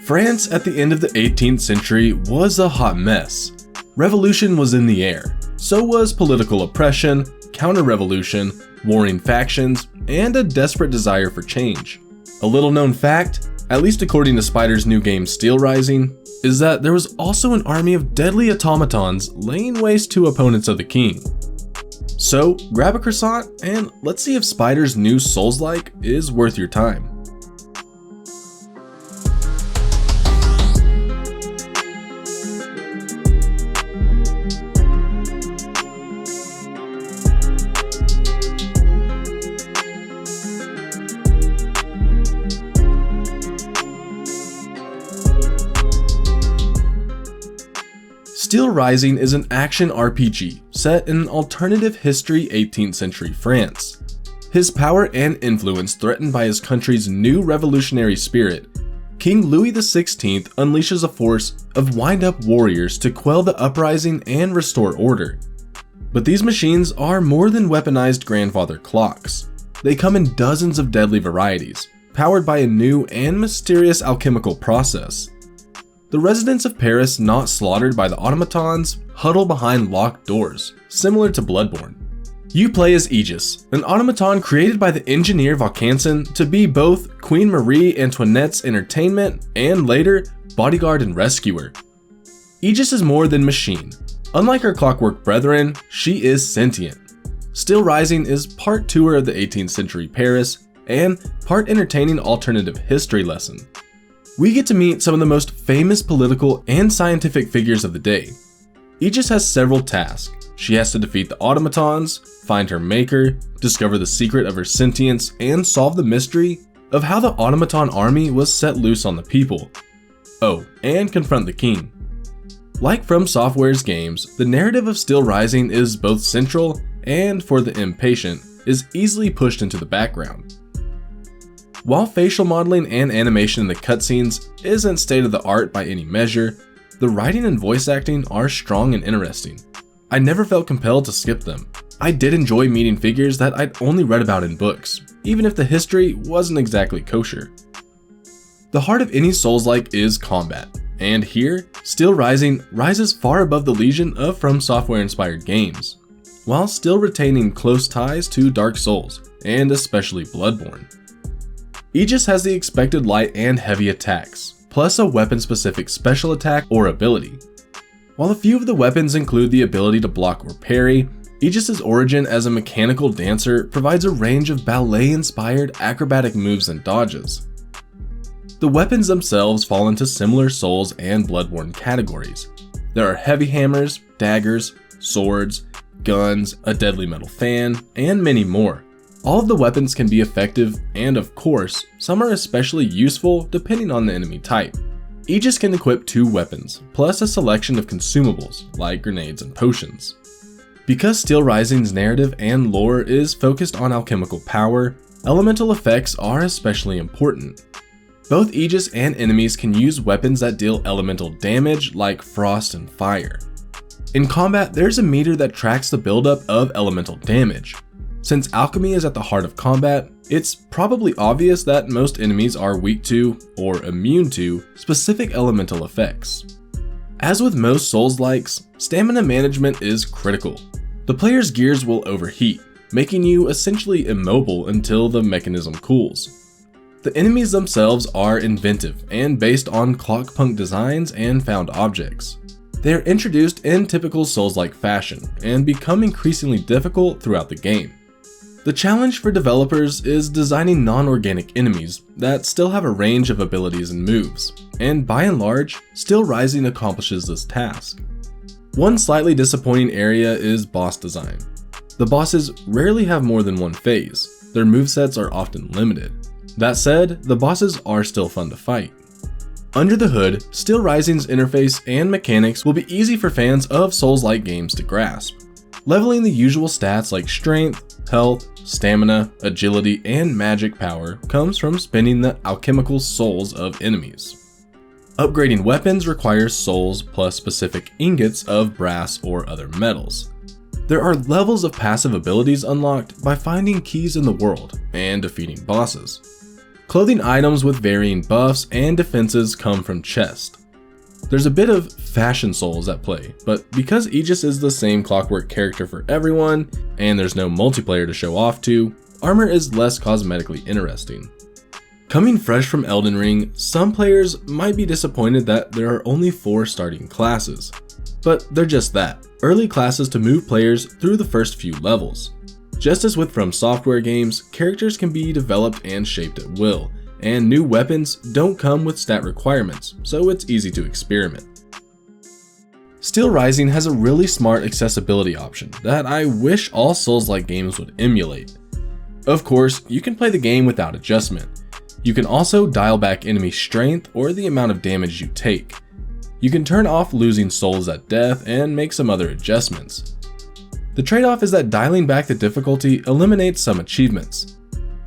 France at the end of the 18th century was a hot mess. Revolution was in the air. So was political oppression, counter-revolution, warring factions, and a desperate desire for change. A little known fact, at least according to Spider's new game Steelrising, is that there was also an army of deadly automatons laying waste to opponents of the king. So grab a croissant and let's see if Spider's new Soulslike is worth your time. Steelrising is an action RPG set in an alternative history 18th century France. His power and influence threatened by his country's new revolutionary spirit, King Louis XVI unleashes a force of wind-up warriors to quell the uprising and restore order. But these machines are more than weaponized grandfather clocks. They come in dozens of deadly varieties, powered by a new and mysterious alchemical process. The residents of Paris not slaughtered by the automatons huddle behind locked doors, similar to Bloodborne. You play as Aegis, an automaton created by the engineer Vaucanson to be both Queen Marie Antoinette's entertainment and later bodyguard and rescuer. Aegis is more than machine. Unlike her clockwork brethren, she is sentient. Steelrising is part tour of the 18th century Paris and part entertaining alternative history lesson. We get to meet some of the most famous political and scientific figures of the day. Aegis has several tasks. She has to defeat the automatons, find her maker, discover the secret of her sentience, and solve the mystery of how the automaton army was set loose on the people. Oh, and confront the king. Like From Software's games, the narrative of Steelrising is both central and, for the impatient, is easily pushed into the background. While facial modeling and animation in the cutscenes isn't state of the art by any measure, the writing and voice acting are strong and interesting. I never felt compelled to skip them. I did enjoy meeting figures that I'd only read about in books, even if the history wasn't exactly kosher. The heart of any Souls-like is combat, and here, Steelrising rises far above the legion of From Software-inspired games, while still retaining close ties to Dark Souls, and especially Bloodborne. Aegis has the expected light and heavy attacks, plus a weapon-specific special attack or ability. While a few of the weapons include the ability to block or parry, Aegis' origin as a mechanical dancer provides a range of ballet-inspired acrobatic moves and dodges. The weapons themselves fall into similar Souls and Bloodborne categories. There are heavy hammers, daggers, swords, guns, a deadly metal fan, and many more. All of the weapons can be effective, and of course, some are especially useful depending on the enemy type. Aegis can equip 2 weapons, plus a selection of consumables, like grenades and potions. Because Steelrising's narrative and lore is focused on alchemical power, elemental effects are especially important. Both Aegis and enemies can use weapons that deal elemental damage, like frost and fire. In combat, there's a meter that tracks the buildup of elemental damage. Since alchemy is at the heart of combat, it's probably obvious that most enemies are weak to, or immune to, specific elemental effects. As with most Souls-likes, stamina management is critical. The player's gears will overheat, making you essentially immobile until the mechanism cools. The enemies themselves are inventive and based on clockpunk designs and found objects. They are introduced in typical Souls-like fashion and become increasingly difficult throughout the game. The challenge for developers is designing non-organic enemies that still have a range of abilities and moves, and by and large, Steelrising accomplishes this task. One slightly disappointing area is boss design. The bosses rarely have more than one phase, their movesets are often limited. That said, the bosses are still fun to fight. Under the hood, Steelrising's interface and mechanics will be easy for fans of Souls-like games to grasp. Leveling the usual stats like strength, health, stamina, agility, and magic power comes from spinning the alchemical souls of enemies. Upgrading weapons requires souls plus specific ingots of brass or other metals. There are levels of passive abilities unlocked by finding keys in the world and defeating bosses. Clothing items with varying buffs and defenses come from chest. There's a bit of fashion souls at play, but because Aegis is the same clockwork character for everyone, and there's no multiplayer to show off to, armor is less cosmetically interesting. Coming fresh from Elden Ring, some players might be disappointed that there are only 4 starting classes. But they're just that, early classes to move players through the first few levels. Just as with From Software games, characters can be developed and shaped at will, and new weapons don't come with stat requirements, so it's easy to experiment. Steelrising has a really smart accessibility option that I wish all Souls-like games would emulate. Of course, you can play the game without adjustment. You can also dial back enemy strength or the amount of damage you take. You can turn off losing souls at death and make some other adjustments. The trade-off is that dialing back the difficulty eliminates some achievements.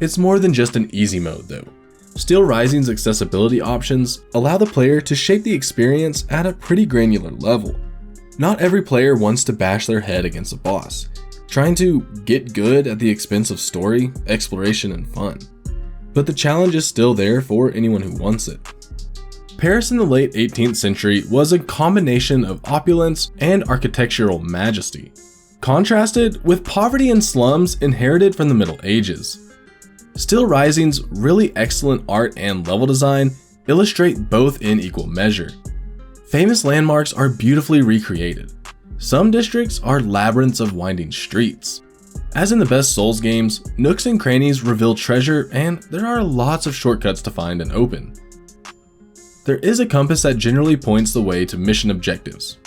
It's more than just an easy mode though. Steelrising's accessibility options allow the player to shape the experience at a pretty granular level. Not every player wants to bash their head against a boss, trying to get good at the expense of story, exploration, and fun. But the challenge is still there for anyone who wants it. Paris in the late 18th century was a combination of opulence and architectural majesty, contrasted with poverty and slums inherited from the Middle Ages. Steelrising's really excellent art and level design illustrate both in equal measure. Famous landmarks are beautifully recreated. Some districts are labyrinths of winding streets. As in the best Souls games, nooks and crannies reveal treasure and there are lots of shortcuts to find and open. There is a compass that generally points the way to mission objectives.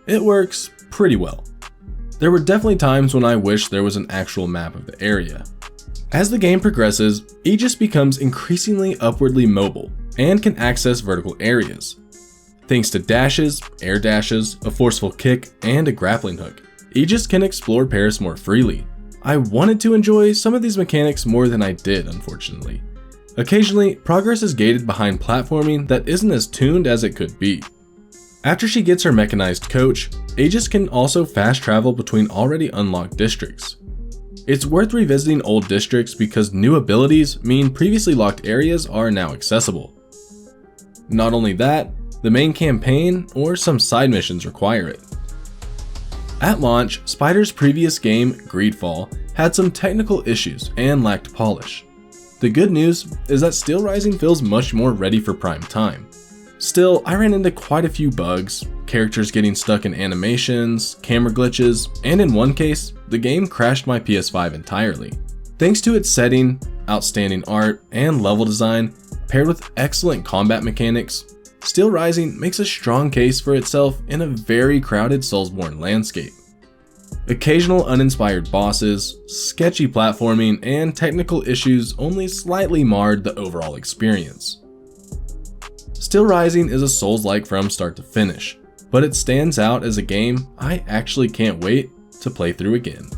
It works pretty well. There were definitely times when I wished there was an actual map of the area. As the game progresses, Aegis becomes increasingly upwardly mobile and can access vertical areas. Thanks to dashes, air dashes, a forceful kick, and a grappling hook, Aegis can explore Paris more freely. I wanted to enjoy some of these mechanics more than I did, unfortunately. Occasionally, progress is gated behind platforming that isn't as tuned as it could be. After she gets her mechanized coach, Aegis can also fast travel between already unlocked districts. It's worth revisiting old districts because new abilities mean previously locked areas are now accessible. Not only that, the main campaign or some side missions require it. At launch, Spider's previous game, Greedfall, had some technical issues and lacked polish. The good news is that Steelrising feels much more ready for prime time. Still, I ran into quite a few bugs, characters getting stuck in animations, camera glitches, and in one case, the game crashed my PS5 entirely. Thanks to its setting, outstanding art, and level design, paired with excellent combat mechanics, Steelrising makes a strong case for itself in a very crowded Soulsborne landscape. Occasional uninspired bosses, sketchy platforming, and technical issues only slightly marred the overall experience. Steelrising is a Souls-like from start to finish, but it stands out as a game I actually can't wait to play through again.